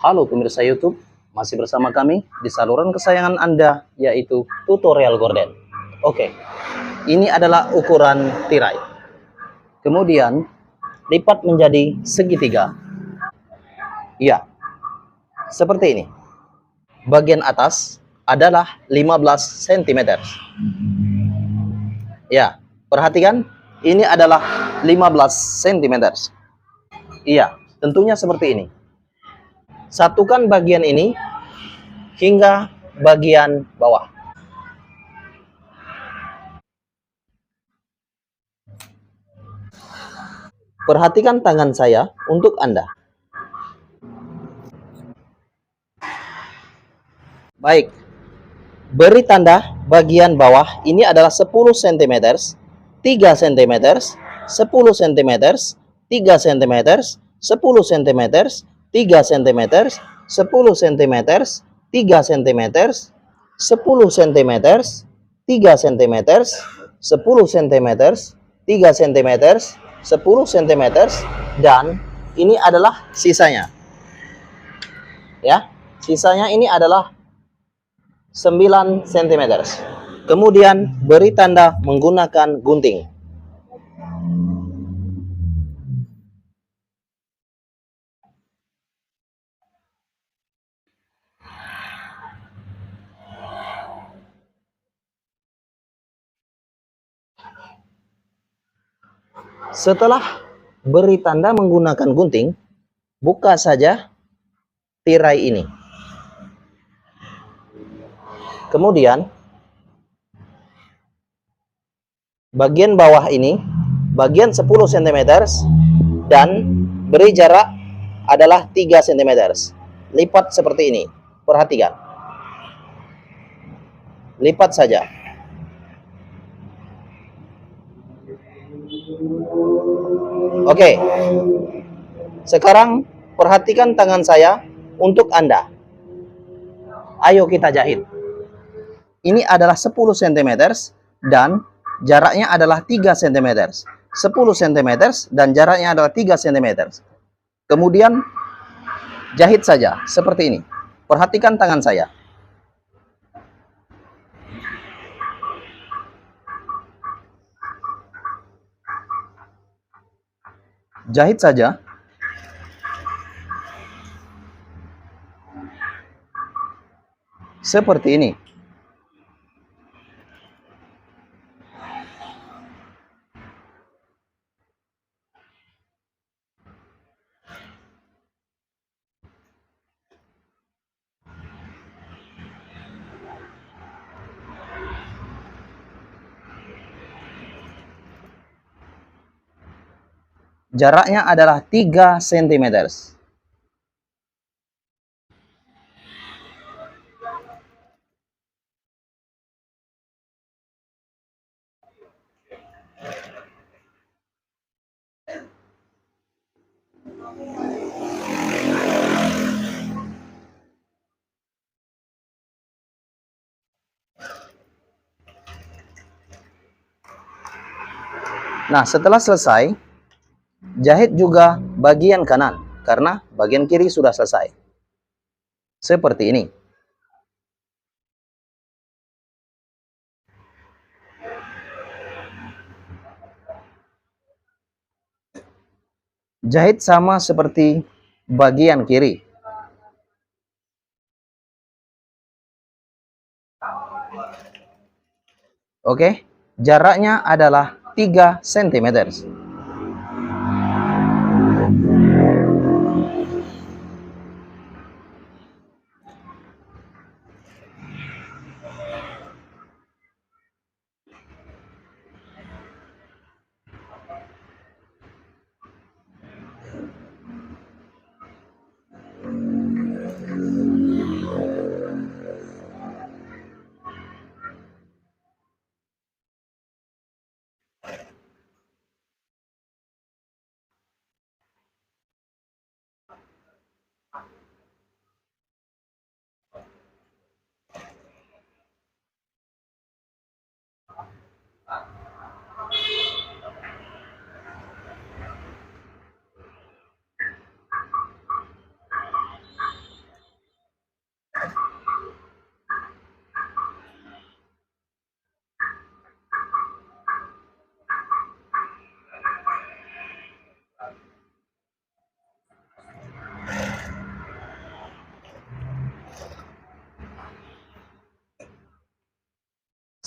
Halo pemirsa YouTube, masih bersama kami di saluran kesayangan Anda, yaitu Tutorial Gorden. Oke, ini adalah ukuran tirai. Kemudian, lipat menjadi segitiga. Ya, seperti ini. Bagian atas adalah 15 cm. Ya, perhatikan, ini adalah 15 cm. Iya, tentunya seperti ini. Satukan bagian ini hingga bagian bawah. Perhatikan tangan saya untuk Anda. Baik, beri tanda bagian bawah ini adalah 10 cm, 3 cm, 10 cm, 3 cm, 10 cm, 3 cm, 10 cm, 3 cm, 10 cm, 3 cm, 10 cm, 3 cm, 10 cm, dan ini adalah sisanya. Ya, sisanya ini adalah 9 cm. Kemudian beri tanda menggunakan gunting. Setelah beri tanda menggunakan gunting, buka saja tirai ini. Kemudian bagian bawah ini, bagian 10 cm, dan beri jarak adalah 3 cm. Lipat seperti ini. Perhatikan. Lipat saja. Oke. Sekarang perhatikan tangan saya untuk Anda. Ayo kita jahit. Ini adalah 10 cm dan jaraknya adalah 3 cm. 10 cm dan jaraknya adalah 3 cm. Kemudian jahit saja seperti ini. Perhatikan tangan saya. Jahit saja. Seperti ini. Jaraknya adalah 3 cm. Nah, setelah selesai, jahit juga bagian kanan, karena bagian kiri sudah selesai. Seperti ini. Jahit sama seperti bagian kiri. Oke, jaraknya adalah 3 cm.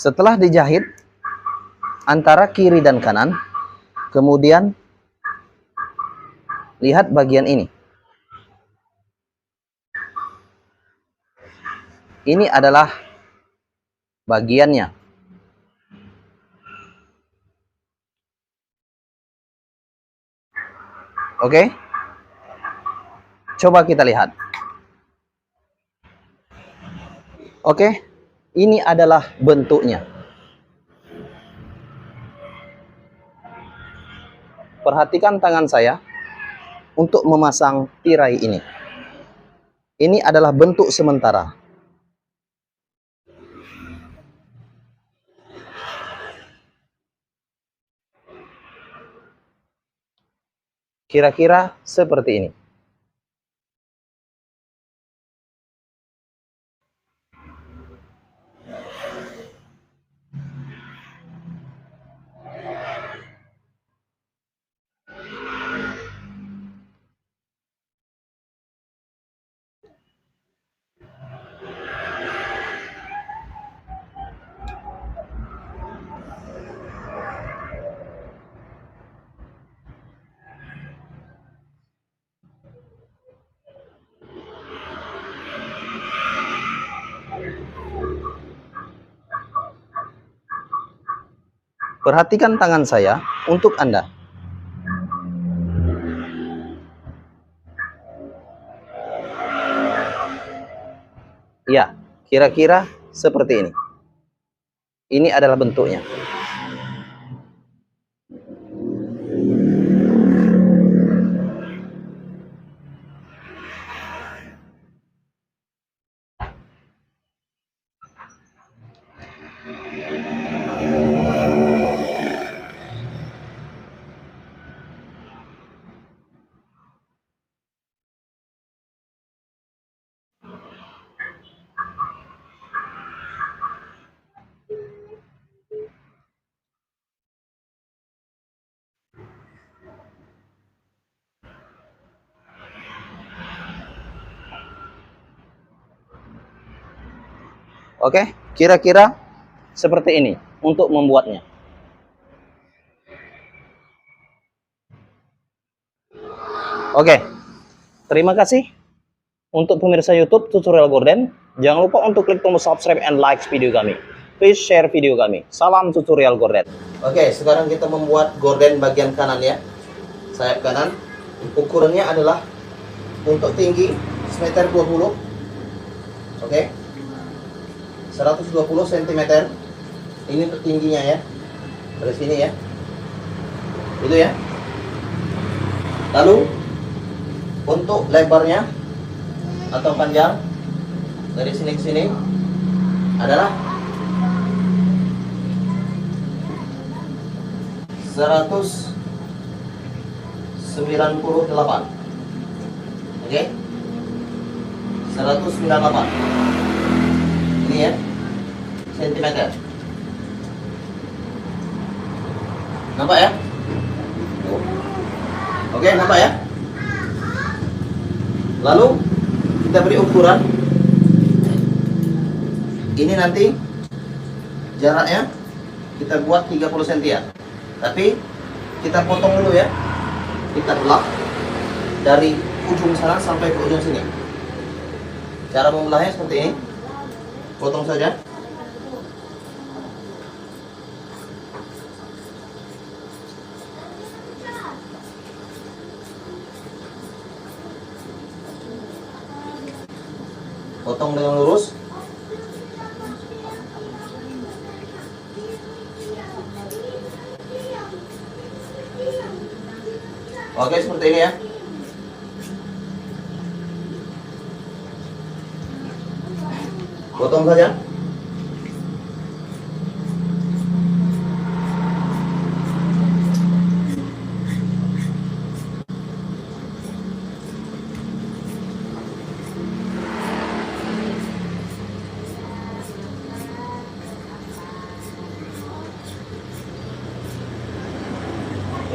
Setelah dijahit antara kiri dan kanan, kemudian lihat bagian ini. Ini adalah bagiannya. Oke? Coba kita lihat. Oke, ini adalah bentuknya. Perhatikan tangan saya untuk memasang tirai ini. Ini adalah bentuk sementara. Kira-kira seperti ini. Perhatikan tangan saya untuk Anda. Ya, kira-kira seperti ini. Ini adalah bentuknya. Oke, kira-kira seperti ini untuk membuatnya. Oke, terima kasih untuk pemirsa YouTube Tutorial Gorden. Jangan lupa untuk klik tombol subscribe and like video kami. Please share video kami. Salam Tutorial Gorden. Oke, sekarang kita membuat gorden bagian kanan ya. Sayap kanan. Ukurannya adalah untuk tinggi 1,20 m. Oke. 120 cm. Ini untuk tingginya ya. Dari sini ya. Itu ya. Lalu untuk lebarnya atau panjang dari sini ke sini adalah 198. Oke. 198. Ini ya. Sentimeter. Nampak ya? Oke, nampak ya? Lalu kita beri ukuran. Ini nanti jaraknya kita buat 30 cm ya. Tapi kita potong dulu ya. Kita belah dari ujung sana sampai ke ujung sini. Cara membelahnya seperti ini. Potong saja. Potong dengan lurus. Oke, seperti ini ya. Potong saja.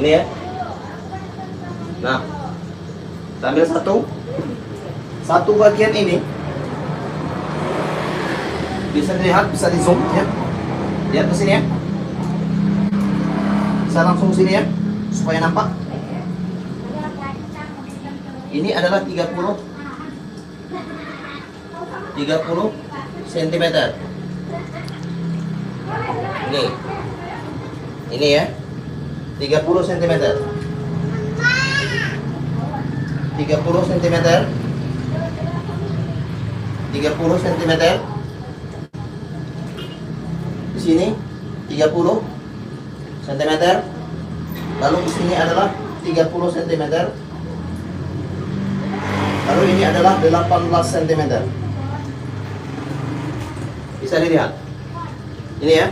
Ini ya. Nah, kita ambil satu bagian ini bisa dilihat, bisa di zoom ya. Lihat ke sini ya. Saya langsung sini ya, supaya nampak. Ini adalah 30 cm. Ini ya, 30 cm. 30 cm. 30 cm. Di sini 30 cm. Lalu di sini adalah 30 cm. Lalu ini adalah 18 cm. Bisa dilihat. Ini ya.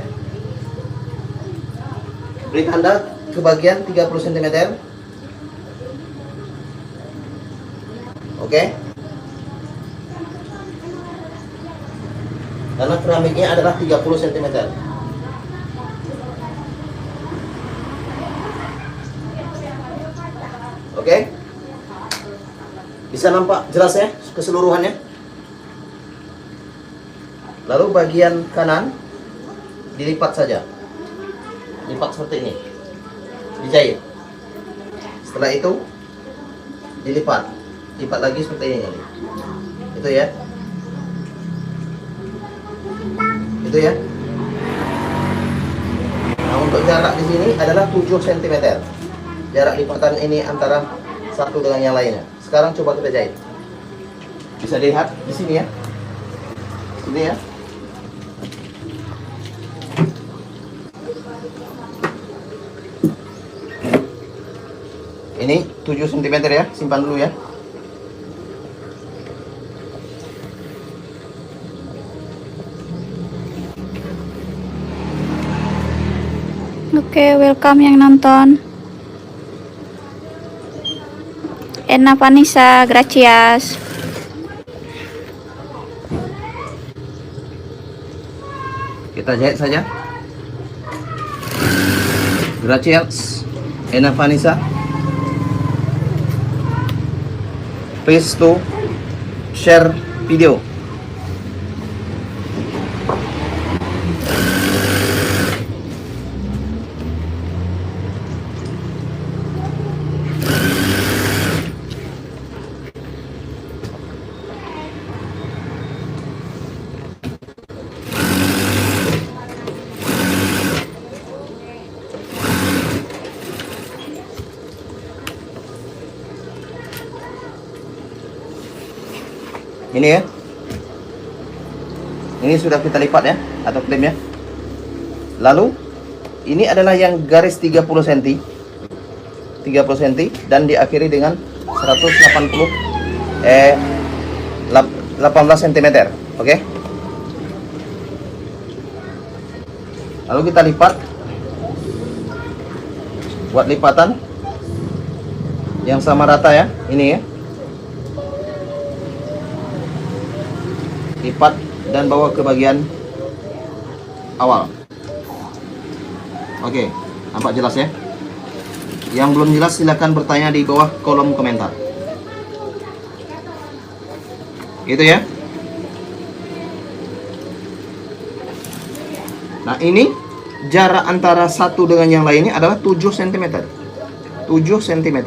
Beri tanda ke bagian 30 cm. Oke. Karena keramiknya adalah 30 cm. Oke. Bisa nampak jelas ya keseluruhannya. Lalu bagian kanan dilipat saja. Lipat seperti ini. Dijahit. Setelah itu dilipat. Lipat lagi seperti ini. Itu ya. Itu ya. Nah, untuk jarak di sini adalah 7 cm. Jarak lipatan ini antara satu dengan yang lainnya. Sekarang coba kita jahit. Bisa dilihat di sini ya. Ini ya. Ini 7 cm ya, simpan dulu ya. Oke, welcome yang nonton. Ena Vanessa, gracias. Kita jahit saja. Gracias, Ena Vanessa. Please to share video. Ini ya. Ini sudah kita lipat ya, atau klem ya. Lalu ini adalah yang garis 30 cm. 30 cm dan diakhiri dengan 18 cm. Oke. Lalu kita lipat. Buat lipatan yang sama rata ya. Ini ya. Lipat dan bawa ke bagian awal. Oke, nampak jelas ya. Yang belum jelas silahkan bertanya di bawah kolom komentar. Gitu ya. Nah, ini jarak antara satu dengan yang lainnya adalah 7 cm. 7 cm.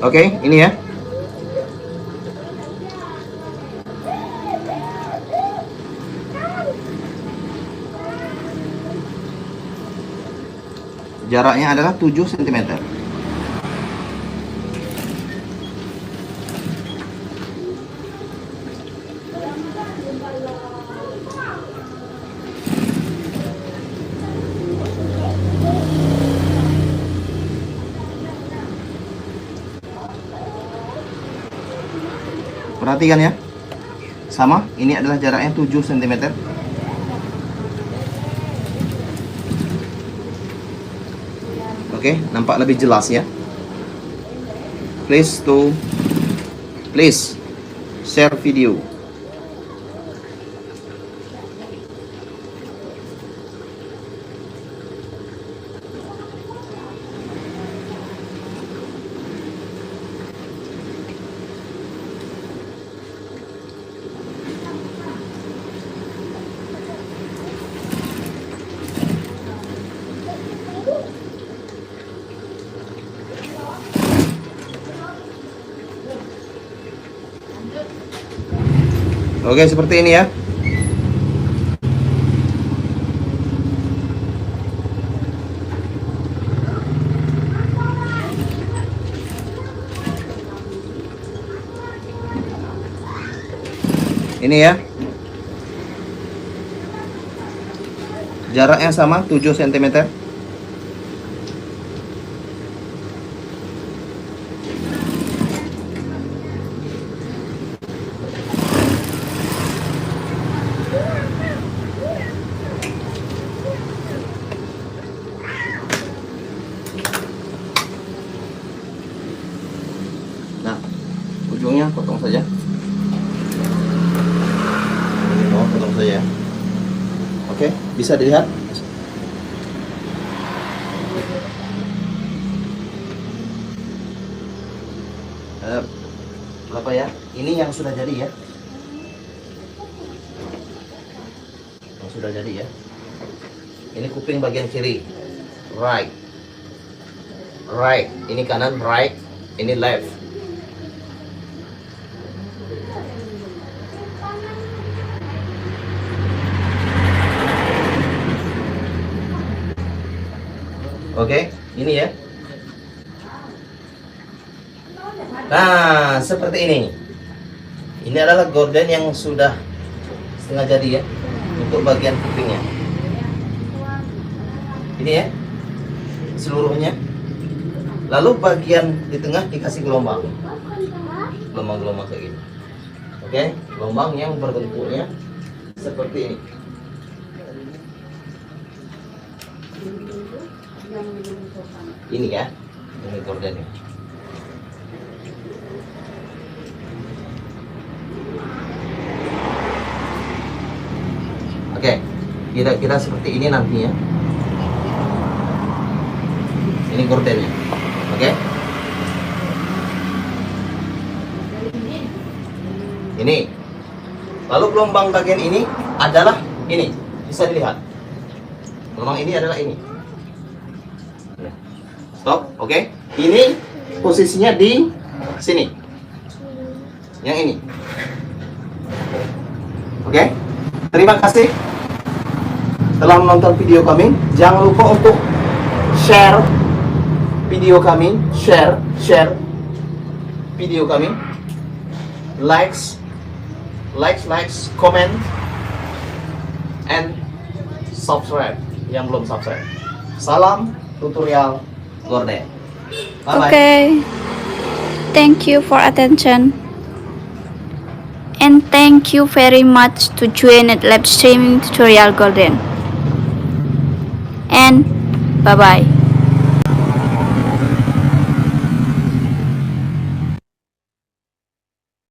Oke, ini ya. Jaraknya adalah 7 cm. Perhatikan ya. Sama, ini adalah jaraknya 7 cm. Oke, nampak lebih jelas ya. Please share video. Oke, seperti ini ya. Ini ya. Jaraknya sama 7 cm. Nah, ujungnya potong saja. Oh, potong saja. Oke, bisa dilihat. Berapa ya? Ini yang sudah jadi ya. Yang sudah jadi ya. Ini kuping bagian kiri. Right. Right. Ini kanan, right. Ini left. Oke, ini ya. Nah, seperti ini. Ini adalah gorden yang sudah setengah jadi ya, untuk bagian kupingnya. Ini ya, seluruhnya. Lalu bagian di tengah dikasih gelombang. Gelombang-gelombang kayak gini. Oke, gelombang yang berbentuknya seperti ini. Ini ya, ini gordennya. Oke, kira-kira seperti ini nantinya. Ini gordennya. Oke. Ini. Lalu gelombang bagian ini adalah ini. Bisa dilihat. Gelombang ini adalah ini. Stop, oke. Ini posisinya di sini. Yang ini. Oke. Terima kasih telah menonton video kami. Jangan lupa untuk share video kami, share video kami. Likes, comment, and subscribe yang belum subscribe. Salam tutorial gorden. Bye bye. Okay. Thank you for attention. And thank you very much to join at live streaming tutorial golden. And bye bye.